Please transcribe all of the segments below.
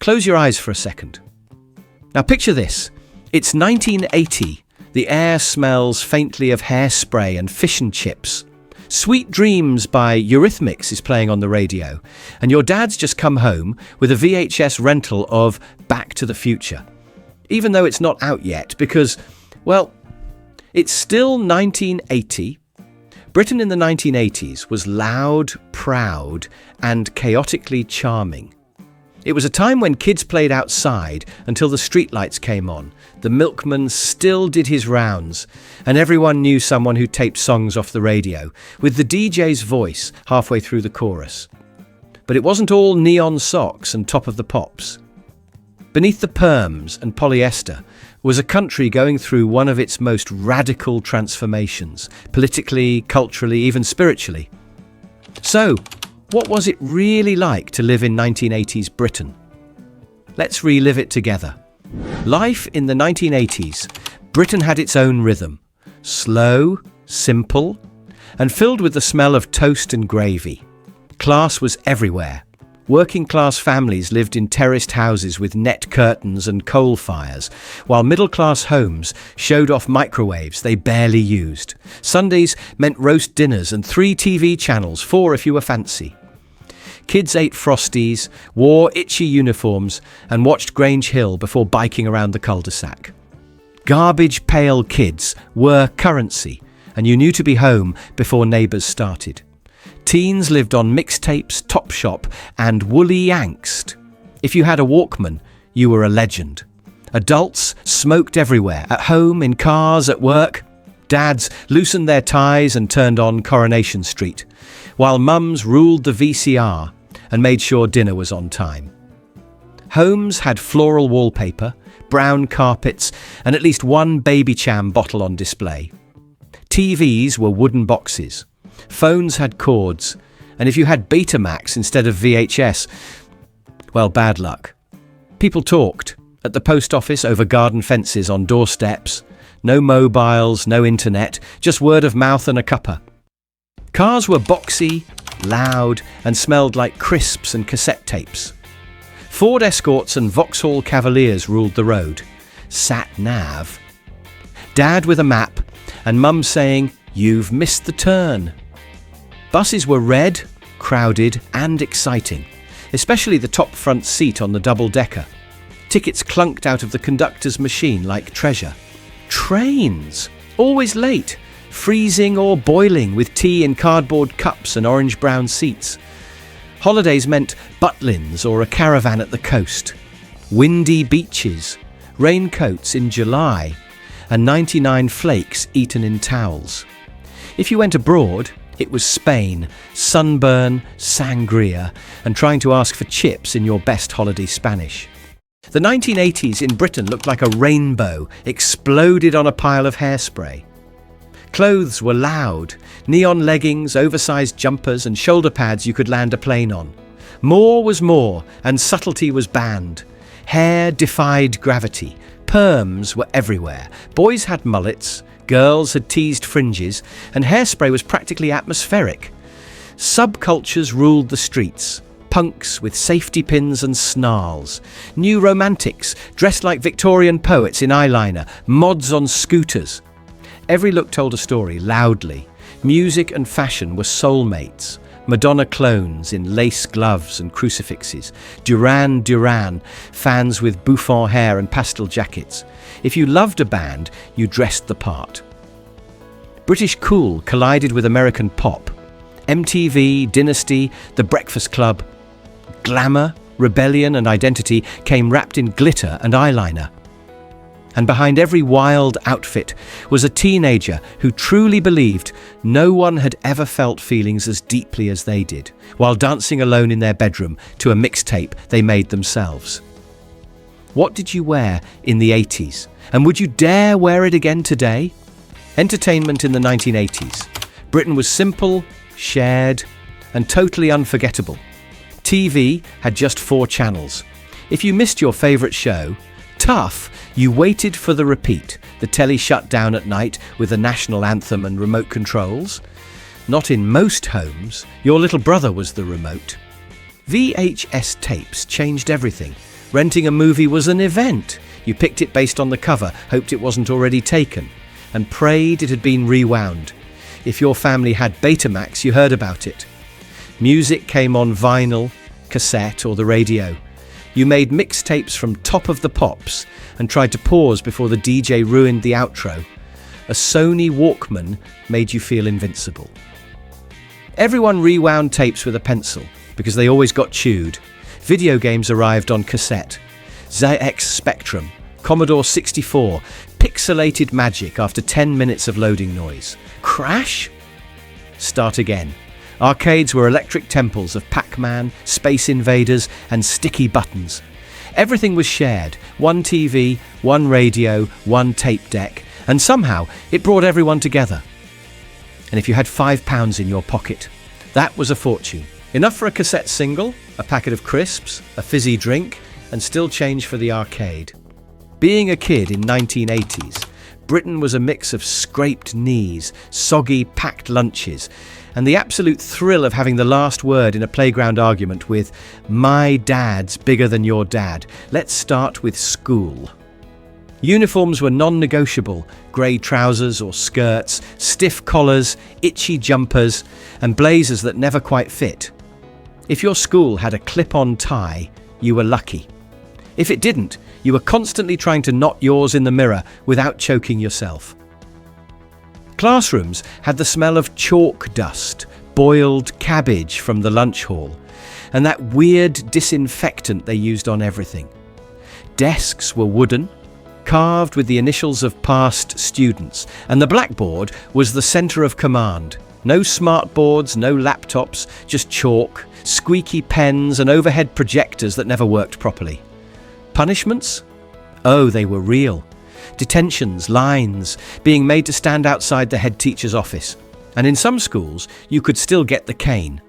Close your eyes for a second. Now picture this. It's 1980. The air smells faintly of hairspray and fish and chips. Sweet Dreams by Eurythmics is playing on the radio, and your dad's just come home with a VHS rental of Back to the Future. Even though it's not out yet because, well, it's still 1980. Britain in the 1980s was loud, proud, and chaotically charming. It was a time when kids played outside until the streetlights came on. The milkman still did his rounds, and everyone knew someone who taped songs off the radio, with the DJ's voice halfway through the chorus. But it wasn't all neon socks and top of the pops. Beneath the perms and polyester was a country going through one of its most radical transformations, politically, culturally, even spiritually. So, what was it really like to live in 1980s Britain? Let's relive it together. Life in the 1980s, Britain had its own rhythm. Slow, simple, and filled with the smell of toast and gravy. Class was everywhere. Working-class families lived in terraced houses with net curtains and coal fires, while middle-class homes showed off microwaves they barely used. Sundays meant roast dinners and 3 TV channels, 4 if you were fancy. Kids ate Frosties, wore itchy uniforms, and watched Grange Hill before biking around the cul-de-sac. Garbage pail kids were currency, and you knew to be home before neighbours started. Teens lived on mixtapes, Topshop, and woolly angst. If you had a Walkman, you were a legend. Adults smoked everywhere, at home, in cars, at work. Dads loosened their ties and turned on Coronation Street, while mums ruled the VCR and made sure dinner was on time. Homes had floral wallpaper, brown carpets, and at least one Baby Cham bottle on display. TVs were wooden boxes. Phones had cords, and if you had Betamax instead of VHS, well, bad luck. People talked at the post office, over garden fences, on doorsteps. No mobiles, no internet, just word of mouth and a cuppa. Cars were boxy, loud, and smelled like crisps and cassette tapes. Ford Escorts and Vauxhall Cavaliers ruled the road. Sat nav. Dad with a map, and Mum saying, "You've missed the turn." Buses were red, crowded, and exciting, especially the top front seat on the double-decker. Tickets clunked out of the conductor's machine like treasure. Trains, always late, freezing or boiling with tea in cardboard cups and orange-brown seats. Holidays meant Butlins or a caravan at the coast. Windy beaches, raincoats in July, and 99 flakes eaten in towels. If you went abroad, it was Spain, sunburn, sangria, and trying to ask for chips in your best holiday Spanish. The 1980s in Britain looked like a rainbow exploded on a pile of hairspray. Clothes were loud, neon leggings, oversized jumpers, and shoulder pads you could land a plane on. More was more, and subtlety was banned. Hair defied gravity. Perms were everywhere. Boys had mullets, girls had teased fringes, and hairspray was practically atmospheric. Subcultures ruled the streets. Punks with safety pins and snarls. New romantics dressed like Victorian poets in eyeliner. Mods on scooters. Every look told a story loudly. Music and fashion were soulmates. Madonna clones in lace gloves and crucifixes. Duran Duran fans with bouffant hair and pastel jackets. If you loved a band, you dressed the part. British cool collided with American pop. MTV, Dynasty, The Breakfast Club. Glamour, rebellion, and identity came wrapped in glitter and eyeliner. And behind every wild outfit was a teenager who truly believed no one had ever felt feelings as deeply as they did, while dancing alone in their bedroom to a mixtape they made themselves. What did you wear in the 80s? And would you dare wear it again today? Entertainment in the 1980s. Britain was simple, shared, and totally unforgettable. TV had just 4 channels. If you missed your favourite show, tough, you waited for the repeat. The telly shut down at night with the national anthem and remote controls. Not in most homes. Your little brother was the remote. VHS tapes changed everything. Renting a movie was an event. You picked it based on the cover, hoped it wasn't already taken, and prayed it had been rewound. If your family had Betamax, you heard about it. Music came on vinyl, cassette, or the radio. You made mixtapes from Top of the Pops and tried to pause before the DJ ruined the outro. A Sony Walkman made you feel invincible. Everyone rewound tapes with a pencil because they always got chewed. Video games arrived on cassette. ZX Spectrum, Commodore 64, pixelated magic after 10 minutes of loading noise. Crash? Start again. Arcades were electric temples of Pac-Man, Space Invaders, and sticky buttons. Everything was shared. One TV, one radio, one tape deck, and somehow it brought everyone together. And if you had £5 in your pocket, that was a fortune. Enough for a cassette single, a packet of crisps, a fizzy drink, and still change for the arcade. Being a kid in 1980s, Britain was a mix of scraped knees, soggy packed lunches, and the absolute thrill of having the last word in a playground argument with "My dad's bigger than your dad. Let's start with school." Uniforms were non-negotiable: grey trousers or skirts, stiff collars, itchy jumpers, and blazers that never quite fit. If your school had a clip-on tie, you were lucky. If it didn't, you were constantly trying to knot yours in the mirror without choking yourself. Classrooms had the smell of chalk dust, boiled cabbage from the lunch hall, and that weird disinfectant they used on everything. Desks were wooden, carved with the initials of past students, and the blackboard was the centre of command. No smart boards, no laptops, just chalk, squeaky pens, and overhead projectors that never worked properly. Punishments? Oh, they were real. Detentions, lines, being made to stand outside the head teacher's office. And in some schools, you could still get the cane.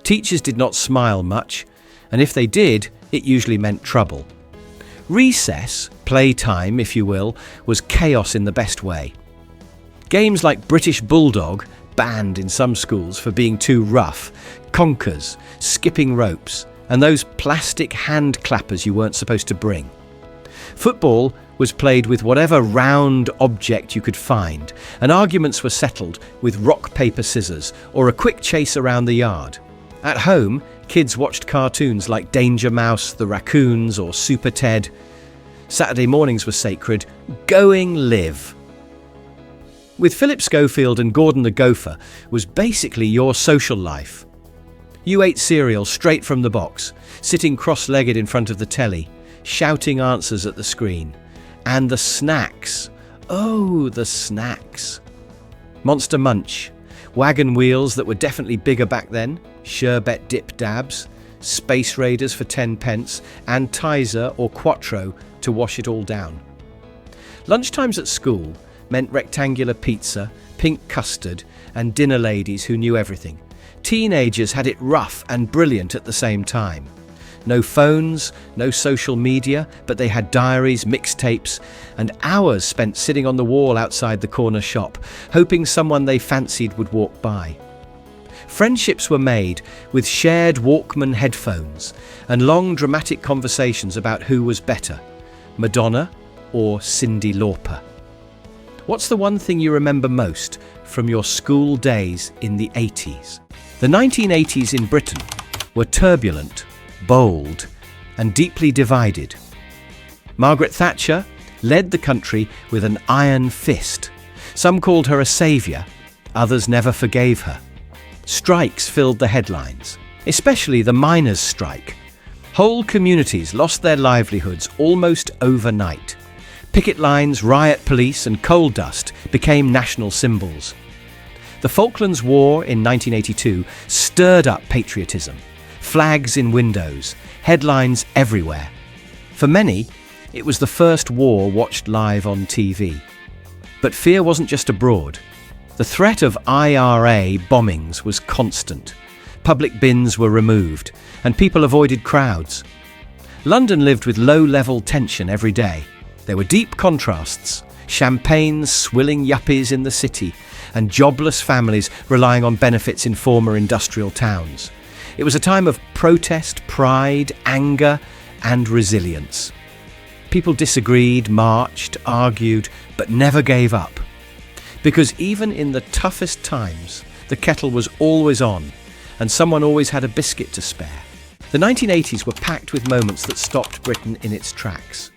Teachers did not smile much, and if they did, it usually meant trouble. Recess, playtime if you will, was chaos in the best way. Games like British Bulldog, banned in some schools for being too rough, conkers, skipping ropes, and those plastic hand clappers you weren't supposed to bring. Football was played with whatever round object you could find, and arguments were settled with rock, paper, scissors, or a quick chase around the yard. At home, kids watched cartoons like Danger Mouse, The Raccoons, or Super Ted. Saturday mornings were sacred. Going live. With Philip Schofield and Gordon the Gopher was basically your social life. You ate cereal straight from the box, sitting cross-legged in front of the telly, shouting answers at the screen. And the snacks. Oh, the snacks. Monster Munch, wagon wheels that were definitely bigger back then, sherbet dip dabs, Space Raiders for 10 pence, and Tizer or Quattro to wash it all down. Lunchtimes at school meant rectangular pizza, pink custard, and dinner ladies who knew everything. Teenagers had it rough and brilliant at the same time. No phones, no social media, but they had diaries, mixtapes, and hours spent sitting on the wall outside the corner shop, hoping someone they fancied would walk by. Friendships were made with shared Walkman headphones and long dramatic conversations about who was better, Madonna or Cyndi Lauper. What's the one thing you remember most from your school days in the 80s? The 1980s in Britain were turbulent, bold, and deeply divided. Margaret Thatcher led the country with an iron fist. Some called her a saviour, others never forgave her. Strikes filled the headlines, especially the miners' strike. Whole communities lost their livelihoods almost overnight. Picket lines, riot police, and coal dust became national symbols. The Falklands War in 1982 stirred up patriotism. Flags in windows, headlines everywhere. For many, it was the first war watched live on TV. But fear wasn't just abroad. The threat of IRA bombings was constant. Public bins were removed, and people avoided crowds. London lived with low-level tension every day. There were deep contrasts, champagne swilling yuppies in the city, and jobless families relying on benefits in former industrial towns. It was a time of protest, pride, anger, and resilience. People disagreed, marched, argued, but never gave up. Because even in the toughest times, the kettle was always on, and someone always had a biscuit to spare. The 1980s were packed with moments that stopped Britain in its tracks.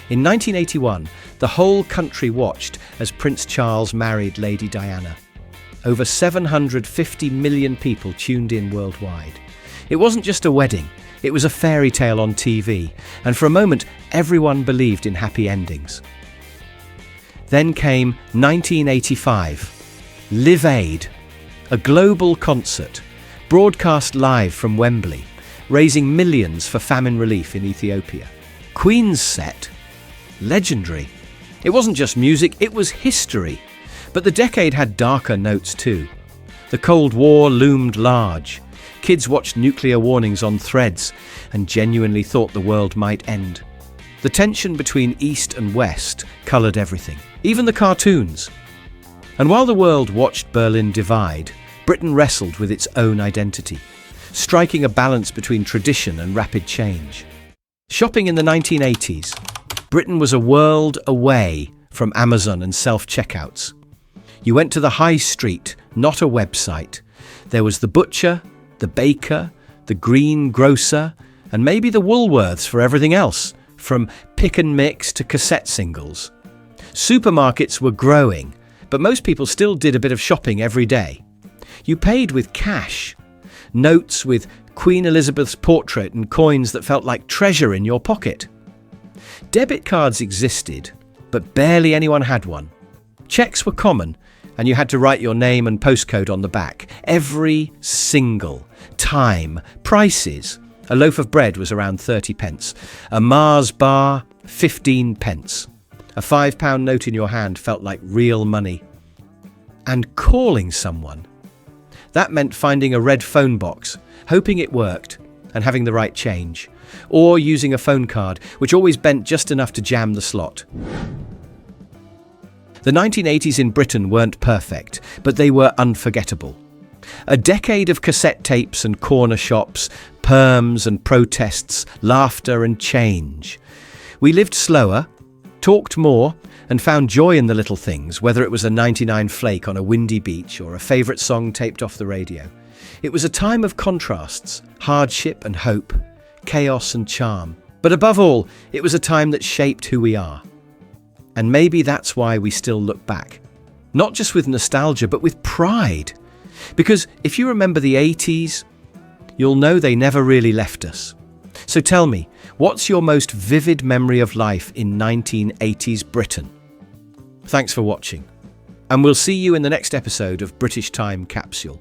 In 1981, the whole country watched as Prince Charles married Lady Diana. Over 750 million people tuned in worldwide. It wasn't just a wedding, it was a fairy tale on TV, and for a moment everyone believed in happy endings. Then came 1985, Live Aid, a global concert, broadcast live from Wembley, raising millions for famine relief in Ethiopia. Queen's set, legendary. It wasn't just music, it was history. But the decade had darker notes too. The Cold War loomed large. Kids watched nuclear warnings on threads and genuinely thought the world might end. The tension between East and West coloured everything, even the cartoons. And while the world watched Berlin divide, Britain wrestled with its own identity, striking a balance between tradition and rapid change. Shopping in the 1980s, Britain was a world away from Amazon and self-checkouts. You went to the high street, not a website. There was the butcher, the baker, the greengrocer, and maybe the Woolworths for everything else, from pick and mix to cassette singles. Supermarkets were growing, but most people still did a bit of shopping every day. You paid with cash, notes with Queen Elizabeth's portrait and coins that felt like treasure in your pocket. Debit cards existed, but barely anyone had one. Cheques were common, and you had to write your name and postcode on the back. Every single time. Prices. A loaf of bread was around 30 pence. A Mars bar, 15 pence. A £5 note in your hand felt like real money. And calling someone. That meant finding a red phone box, hoping it worked, and having the right change. Or using a phone card, which always bent just enough to jam the slot. The 1980s in Britain weren't perfect, but they were unforgettable. A decade of cassette tapes and corner shops, perms and protests, laughter and change. We lived slower, talked more, and found joy in the little things, whether it was a 99 flake on a windy beach or a favourite song taped off the radio. It was a time of contrasts, hardship and hope, chaos and charm. But above all, it was a time that shaped who we are. And maybe that's why we still look back. Not just with nostalgia, but with pride. Because if you remember the 80s, you'll know they never really left us. So tell me, what's your most vivid memory of life in 1980s Britain? Thanks for watching. And we'll see you in the next episode of British Time Capsule.